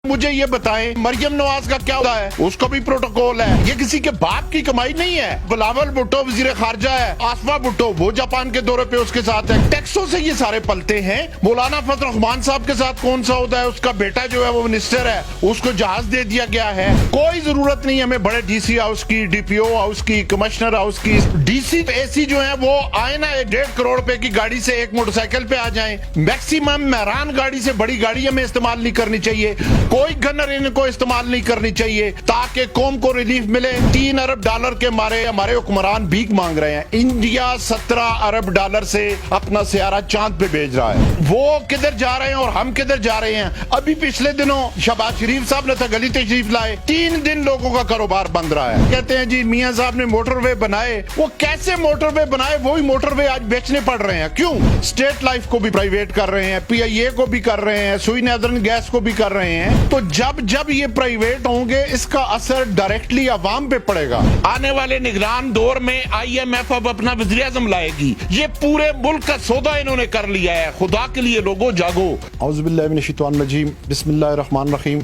मुझे ये बताएं, मरियम नवाज का क्या होता है? उसको भी प्रोटोकॉल है। ये किसी के बाप की कमाई नहीं है। बिलावल भुट्टो वजीर खारजा है, आसफा भुट्टो वो जापान के दौरे पे उसके साथ है। टैक्सों से ये सारे पलते हैं। मौलाना फजल रहमान साहब के साथ कौन सा होता है? उसका बेटा जो है वो मिनिस्टर है, उसको जहाज दे दिया गया है। कोई जरूरत नहीं हमें बड़े डीसी हाउस की, डीपीओ हाउस की, कमिश्नर हाउस की। डीसी एसी जो है वो आए ना 1.5 करोड़ रुपए की गाड़ी से एक मोटरसाइकिल पे आ जाएं। मैक्सिमम मेहरान गाड़ी से बड़ी गाड़ी हमें इस्तेमाल नहीं करनी चाहिए। कोई गनर इनको इस्तेमाल नहीं करनी चाहिए ताकि कौम को रिलीफ मिले। 3 अरब डॉलर के मारे हमारे हुक्मरान भीख मांग रहे हैं। इंडिया 17 अरब डॉलर से अपना सियारा चांद पे भेज रहा है। वो किधर जा रहे हैं और हम किधर जा रहे हैं? अभी पिछले दिनों शहबाज शरीफ साहब ने गली तशरीफ लाए, 3 दिन लोगों का कारोबार बंद रहा है। कहते हैं जी मियां साहब ने मोटरवे बनाए। वो कैसे मोटरवे बनाए? वही मोटरवे आज बेचने पड़ रहे हैं। क्यों? स्टेट लाइफ को भी प्राइवेट कर रहे हैं, PIA को भी कर रहे हैं, सुई नैदरन गैस को भी कर रहे हैं। तो जब ये प्राइवेट होंगे इसका असर डायरेक्टली अवाम पे पड़ेगा। आने वाले निगरान दौर में IMF अब अपना वज़ीर आज़म लाएगी। ये पूरे मुल्क का सौदा इन्होंने कर लिया है। खुदा के लिए लोगों जागो। औज़ु बिल्लाहि मिनश शैतानिर रजीम, बिस्मिल्लाहिर रहमानिर रहीम।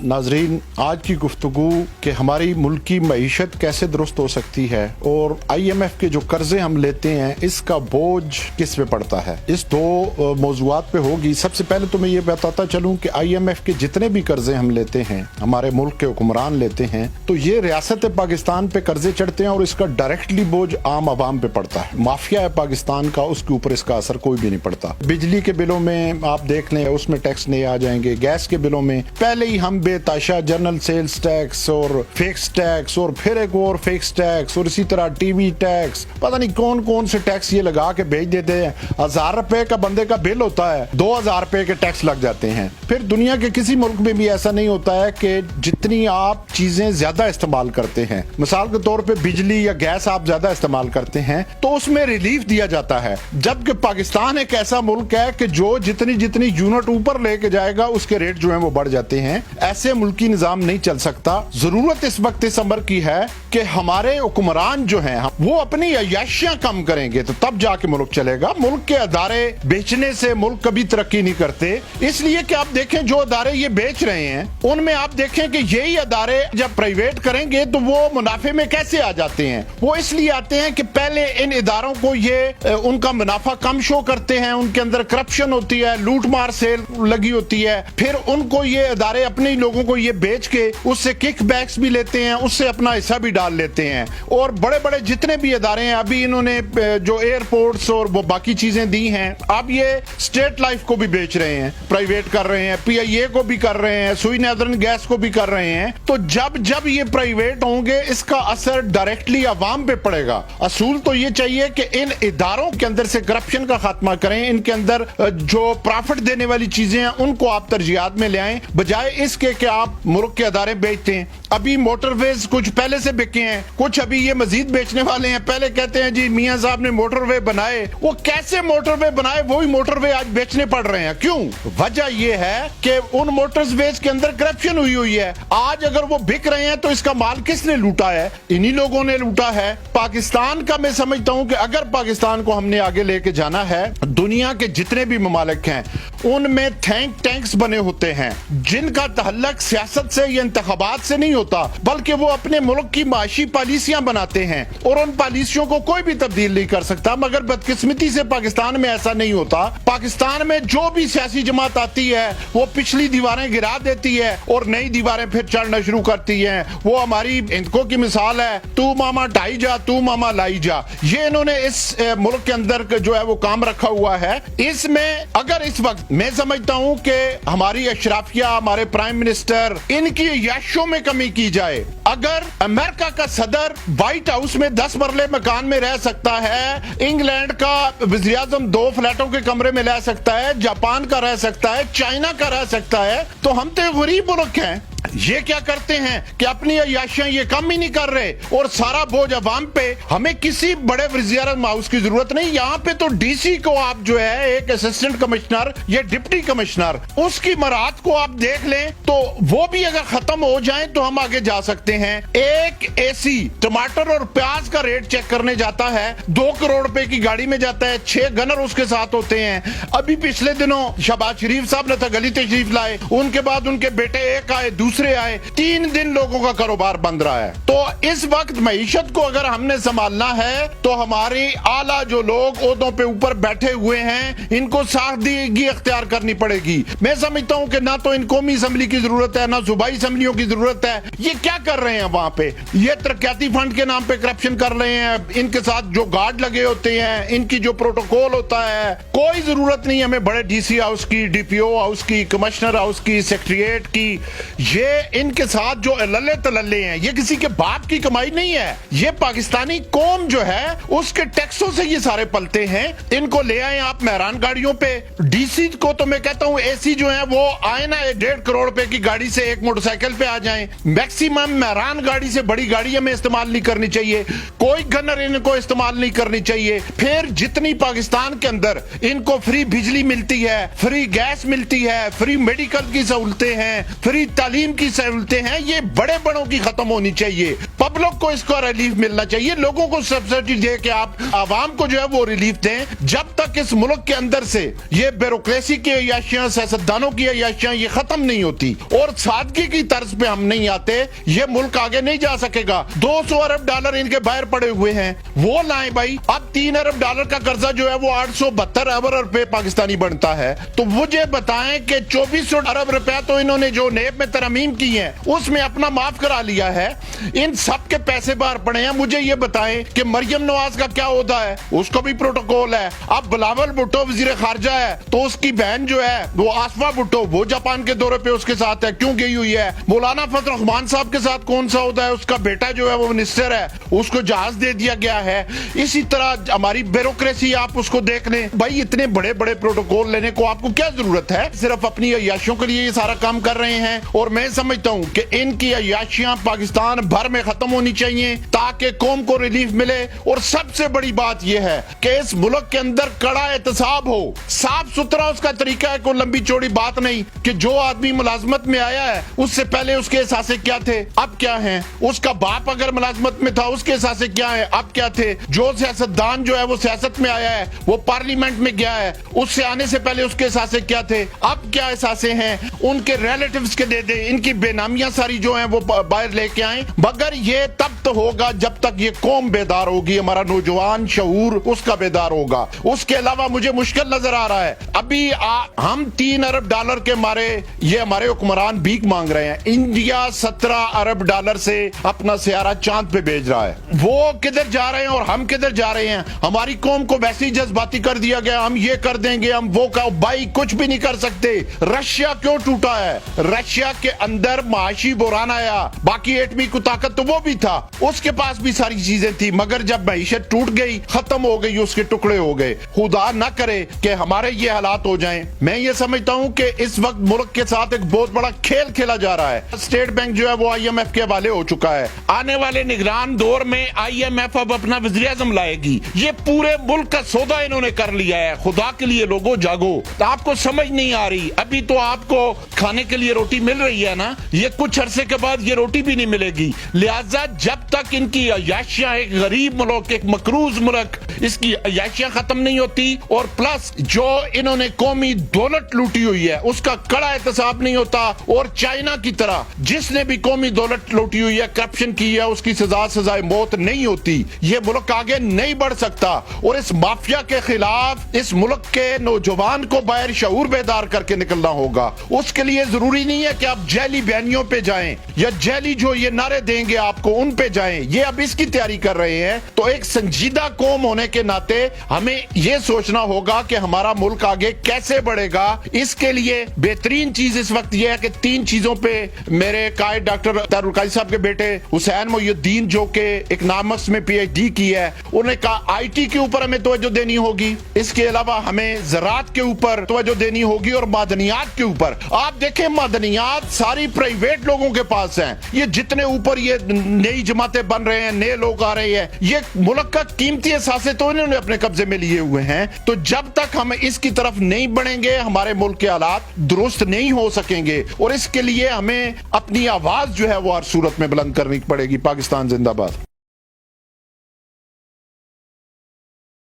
नाज़रीन, आज की गुफ्तगू कि हमारी मुल्क की मईशत कैसे दुरुस्त हो सकती है और IMF के जो कर्जे हम लेते हैं इसका बोझ किस पे पड़ता है, इस 2 मौज़ूआत पे होगी। सबसे पहले तो मैं ये बताता चलूं कि IMF के जितने भी कर्जे हम लेते हैं, हमारे मुल्क के हुक्मरान लेते हैं, तो ये रियासत पाकिस्तान पे कर्जे चढ़ते हैं और इसका डायरेक्टली बोझ आम आवाम पे पड़ता है। माफिया है पाकिस्तान का, उसके ऊपर इसका असर कोई भी नहीं पड़ता। बिजली के बिलों में आप देख लें, उसमें टैक्स नहीं आ जाएंगे। गैस के बिलों में पहले ही हम बेताशा जनरल सेल्स टैक्स और फिक्स टैक्स और फिर एक और फिक्स टैक्स और इसी तरह TV टैक्स, पता नहीं कौन कौन से टैक्स ये लगा के भेज देते हैं। 1000 रुपए का बंदे का बिल होता है, 2000 रुपए के टैक्स लग जाते हैं। फिर दुनिया के किसी मुल्क में भी ऐसा नहीं होता है कि जितनी आप चीजें ज्यादा इस्तेमाल करते हैं, मिसाल के तौर पे बिजली या गैस आप ज्यादा इस्तेमाल करते हैं तो उसमें रिलीफ दिया जाता है। जबकि पाकिस्तान एक ऐसा मुल्क है कि जो जितनी जितनी यूनिट ऊपर लेके जाएगा उसके रेट जो है वो बढ़ जाते हैं। ऐसे मुल्की निजाम नहीं चल सकता। जरूरत इस वक्त इस अमर की है कि हमारे हुक्मरान जो हैं वो अपनी अय्याशियां कम करेंगे तो तब जाके मुल्क चलेगा। मुल्क के अदारे बेचने से मुल्क कभी तरक्की नहीं करते। इसलिए कि आप देखें जो अदारे ये बेच रहे हैं उनमें आप देखें कि यही अदारे जब प्राइवेट करेंगे तो वो मुनाफे में कैसे आ जाते हैं? वो इसलिए आते हैं कि पहले इन इदारों को ये उनका मुनाफा कम शो करते हैं, उनके अंदर करप्शन होती है, लूट मार सेल लगी होती है। फिर उनको ये अदारे अपने ही लोगों को ये बेच के उससे किक बैक्स भी लेते हैं, उससे अपना हिस्सा भी डाल लेते हैं। और बड़े बड़े जितने भी अदारे हैं, अभी इन्होंने जो एयरपोर्ट्स और वो बाकी चीजें दी हैं, अब ये स्टेट लाइफ को भी बेच रहे हैं, प्राइवेट कर रहे हैं, PIA को भी कर रहे हैं, सुई नैदरन गैस को भी कर रहे हैं। तो जब ये प्राइवेट होंगे इसका असर डायरेक्टली अवाम पे पड़ेगा। असूल तो ये चाहिए कि इन इदारों के अंदर से करप्शन का खात्मा करें, इनके अंदर जो प्रॉफिट देने वाली चीजें हैं उनको आप तरजीहात में ले आएं, बजाय इसके कि आप मुल्क के अदारे बेचते हैं। अभी मोटरवेज कुछ पहले से बिके हैं, कुछ अभी ये मजीद बेचने वाले हैं। पहले कहते हैं जी मियां साहब ने मोटरवे बनाए। वो कैसे मोटरवे बनाए? वही मोटरवे आज बेचने पड़ रहे हैं। क्यों? वजह यह है कि उन मोटरवेज के अंदर करप्शन हुई है। आज अगर वो बिक रहे हैं तो इसका माल किसने लूटा है? इन्हीं लोगों ने लूटा है। पाकिस्तान का मैं समझता हूं कि अगर पाकिस्तान को हमने आगे लेके जाना है, दुनिया के जितने भी ममालिक हैं उनमें थिंक टैंक्स बने होते हैं जिनका तअल्लुक सियासत से या इंतखाबात से नहीं होता, बल्कि वो अपने मुल्क की माशी पॉलिसियां बनाते हैं और उन पॉलिसियों को कोई भी तब्दील नहीं कर सकता। मगर बदकिस्मती से पाकिस्तान में ऐसा नहीं होता। पाकिस्तान में जो भी सियासी जमात आती है वो पिछली दीवारें गिरा देती है और नई दीवारें फिर चढ़ना शुरू करती हैं। वो हमारी हिंदको की मिसाल है, तू मामा ढाई जा तू मामा लाई जा। ये इन्होंने इस मुल्क के अंदर जो है वो काम रखा हुआ है। इसमें अगर इस वक्त मैं समझता हूं कि हमारी अशराफिया, हमारे प्राइम मिनिस्टर, इनकी यशों में कमी की जाए। अगर अमेरिका का सदर व्हाइट हाउस में 10 मरले मकान में रह सकता है, इंग्लैंड का वज़ीर आज़म 2 फ्लैटों के कमरे में रह सकता है, जापान का रह सकता है, चाइना का रह सकता है, तो हम तो गरीब मुल्क हैं। ये क्या करते हैं कि अपनी अय्याशियां ये कम ही नहीं कर रहे और सारा बोझ अवाम पे। हमें किसी बड़े वज़ीर हाउस की जरूरत नहीं, यहाँ पे तो डीसी को आप जो है एक असिस्टेंट कमिश्नर या डिप्टी कमिश्नर उसकी मराहत को आप देख लें तो वो भी अगर खत्म हो जाए तो हम आगे जा सकते हैं। एक एसी टमाटर और प्याज का रेट चेक करने जाता है 2 करोड़ रुपए की गाड़ी में जाता है, 6 गनर उसके साथ होते हैं। अभी पिछले दिनों शहबाज शरीफ साहब ने गली तशरीफ लाए, उनके बाद उनके बेटे एक आए, दूसरे आए, 3 दिन लोगों का कारोबार बंद रहा है। तो इस वक्त मईशत को अगर हमने संभालना है तो हमारी आला जो लोग ओहदों पे ऊपर बैठे हुए हैं इनको सादगी इख्तियार करनी पड़ेगी। मैं समझता हूं कि ना तो इन कौमी असम्बली की जरूरत है ना सूबाई असम्बलियों की जरूरत है। ये क्या कर रहे हैं वहां पे? ये तरक्याती फंड के नाम पे करप्शन कर रहे हैं, इनके साथ जो गार्ड लगे होते हैं, इनकी जो प्रोटोकॉल होता है, कोई जरूरत नहीं हमें बड़े डीसी हाउस की, डीपीओ हाउस की, कमिश्नर हाउस की, सेक्रेटरीट की। ये इनके साथ जो लल्ले तलल्ले हैं ये किसी के बाप की कमाई नहीं है। ये पाकिस्तानी कौम जो है उसके टैक्सों से ये सारे पलते हैं। इनको ले आए आप मेहरान गाड़ियों पे। डीसी को तो मैं कहता हूं एसी जो है वो आए ना 1.5 करोड़ रुपए की गाड़ी से एक मोटरसाइकिल पे आ जाएं। मैक्सिमम मेहरान गाड़ी से बड़ी गाड़ी हमें इस्तेमाल नहीं करनी चाहिए, कोई गनर इनको इस्तेमाल नहीं करनी चाहिए। फिर जितनी पाकिस्तान के अंदर इनको फ्री बिजली मिलती है, फ्री गैस मिलती है, फ्री मेडिकल की सहूलतें हैं, फ्री तालीम की सहूलतें हैं, ये बड़े बड़ों की खत्म होनी चाहिए। पब्लिक को इसका रिलीफ मिलना चाहिए, लोगों को सब्सिडी दे के आप आवाम को जो है वो रिलीफ दें। जब तक इस मुल्क के अंदर से ये ब्यूरोक्रेसी की अय्याशियां, सियासतदानों की अय्याशियां ये खत्म नहीं होती और सादगी की तर्ज पे हम नहीं आते, ये मुल्क आगे नहीं जा सकेगा। 200 अरब डॉलर इनके बाहर पड़े हुए हैं, वो लाएं भाई। अब 3 अरब डॉलर का कर्जा जो है वो 872 अरब रुपए पाकिस्तानी बनता है। तो मुझे बताएं कि 2400 अरब रुपया तो इन्होंने जो नेब में तरमीम की है उसमें अपना माफ करा लिया है, इन सब के पैसे बाहर पड़े हैं। मुझे ये बताएं कि मरियम नवाज का क्या होता है, उसको भी प्रोटोकॉल है। अब बिलावल भुट्टो वजीर खारजा है तो उसकी बहन जो है वो आसफा भुट्टो वो जापान के दौरे पे उसके साथ है, क्यों गई हुई है। मौलाना फजल रहमान साहब के साथ कौन सा होता है, उसका बेटा जो है वो मिनिस्टर है, उसको जहाज दे दिया गया है। इसी तरह हमारी ब्यूरोक्रेसी आप उसको देख लें भाई, इतने बड़े बड़े प्रोटोकॉल लेने को आपको क्या जरूरत है? सिर्फ अपनी अय्याशियों के लिए ये सारा काम कर रहे हैं। और मैं समझता हूं कि इनकी अय्याशियां पाकिस्तान भर में खत्म होनी चाहिए ताकि कौम को रिलीफ मिले। और सबसे बड़ी बात यह है कि इस मुल्क के अंदर कड़ा एहतसाब हो, साफ सुथरा उसका तरीका है, कोई लंबी चौड़ी बात नहीं कि जो आदमी मुलाजमत में आया है उससे पहले उसके एहसासे क्या थे अब क्या है, उसका बाप अगर मुलाजमत में था उसके एहसासे क्या है अब क्या थे, जो सियासतदान जो है वो सियासत में आया है, वो पार्लियामेंट में गया है, उससे आने से पहले उसके एहसासे क्या थे अब क्या एहसासे हैं, उनके रिलेटिव्स के दे दे, इनकी बेनामियां सारी जो हैं वो बाहर लेके आए। मगर ये तब तो होगा जब तक ये कौम बेदार होगी, हमारा नौजवान शऊर उसका बेदार होगा। उसके अलावा मुझे मुश्किल नजर आ रहा है, अभी हम 3 अरब डॉलर के मारे ये हमारे हुक्मरान भीख मांग रहे हैं। इंडिया 17 अरब डॉलर से अपना सियारा चांद पे भेज रहा है, वो किधर जा रहे हैं और हम किधर जा रहे हैं? हमारी कौम को वैसे ही जज्बाती कर दिया गया, हम ये कर देंगे, हम वो का भाई कुछ भी नहीं कर सकते। रशिया क्यों टूटा है? रशिया के अंदर माशी बुरान आया, बाकी एटमी को ताकत तो वो भी था, उसके पास भी सारी चीजें थी, मगर जब मईशत टूट गई, खत्म हो गई, उसके टुकड़े हो गए। खुदा न करे कि हमारे ये हालात हो जाएं। मैं ये समझता हूं कि इस वक्त मुल्क के साथ एक बहुत बड़ा खेल खेला जा रहा है। स्टेट बैंक जो है वो IMF के हवाले हो चुका है। आने वाले निगरान दौर में IMF अब अपना वज़ीर आज़म लाएगी। ये पूरे मुल्क का सौदा इन्होंने कर लिया है। खुदा के लिए लोगों जागो, आपको समझ नहीं आ रही, अभी तो आपको खाने के लिए रोटी मिल रही है ना, ये कुछ अरसे के बाद ये रोटी भी नहीं मिलेगी। लिहाजा जब तक इनकी अय्याशियां, एक गरीब मुल्क, एक मकरूज मुल्क, इसकी अय्याशियां खत्म नहीं होती और प्लस जो इन्होंने कौमी दौलत लूटी हुई है उसका कड़ा एहतसाब नहीं होता, और चाइना की तरह जिसने भी कौमी दौलत लूटी हुई है, करप्शन की है, उसकी सजाए मौत नहीं होती, ये मुल्क आगे नहीं बढ़ सकता। और इस माफिया के खिलाफ इस मुल्क के नौजवान को बाहर शऊर बेदार करके निकलना होगा। उसके लिए जरूरी नहीं है कि आप जैली बयानियों पे जाएं या जैली जो ये नारे देंगे आपको को उन पे जाएं, ये अब इसकी तैयारी कर रहे हैं। तो एक संजीदा कौम होने के नाते हमें ये सोचना होगा कि हमारा मुल्क आगे कैसे बढ़ेगा। इसके लिए बेहतरीन चीज इस वक्त यह है कि 3 चीजों पे मेरे कायद डॉक्टर तारुल काजी साहब के बेटे हुसैन मोइनुद्दीन जो के इकनॉमिक्स में PhD की है, उन्होंने कहा IT के ऊपर हमें तवज्जो देनी होगी, इसके अलावा हमें ज़राअत के ऊपर तवज्जो देनी होगी और मादनियात के ऊपर। आप देखें मादनियात सारी प्राइवेट लोगों के पास हैं। ये जितने ऊपर ये नई जमातें बन रहे हैं, नए लोग आ रहे हैं, ये मुल्क का कीमती असासे तो इन्होंने अपने कब्जे में लिए हुए हैं। तो जब तक हम इसकी तरफ नहीं बढ़ेंगे हमारे मुल्क के हालात दुरुस्त नहीं हो सकेंगे और इसके लिए हमें अपनी आवाज जो है वो हर सूरत में बुलंद करनी पड़ेगी। पाकिस्तान जिंदाबाद।